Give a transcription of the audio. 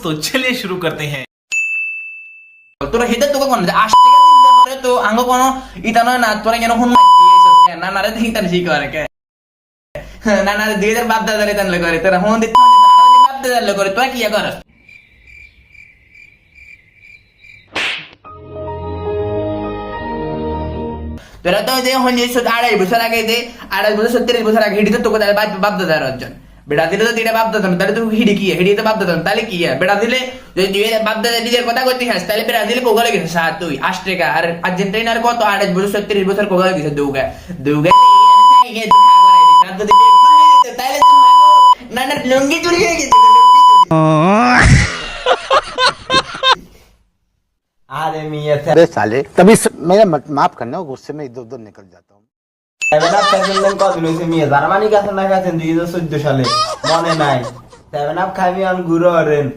तो चलिए शुरू करते हैं। তোরা হেতে তোকে কোন 8 টাকা দিতে পারে তো আঙ্গ কোন ইতা নয় না তোরা যেন হুন মাইছিস না না রে ঠিক তার ঠিক করে কে না না 2000 বাপ দাদা রে তানলে করে তোরা হুন দিতে বাপ দাদা লে করে তোরা কি করস তোরা তো যে হন যে 2.5 বছর আগে যে 2.5 বছর 30 বছর আগে হিডিতে তোকে তাহলে বাপ দাদার অর্জন বেটা দিলে তো দিটা বাপ দাদা তাহলে তো হিডি কি হিডি তো বাপ দাদা তাহলে কি বেটা দিলে যদি বাপ দাদা নিজের কথা করতে হাস তাহলে বেটা দিলে কোগালে গেছে সাত তুই 8 টাকা আর আর্জেন্টিনার কত 28 বছর 30 বছর কোগালে গেছে দুগা দুগা তাহলে না না লুঙ্গি চুরি হয়ে গেছে अरे मियाँ अरे साले तभी मेरा माफ करना गुस्से में इधर उधर निकल जाता हूँ সেভেন আপ খাইছেন কতদিন হয়েছে মিয়া জার্মানি কাছে না খাইছেন 2014 সালে মনে নাই সেভেন আপ খাইবি আন গুরো হরেন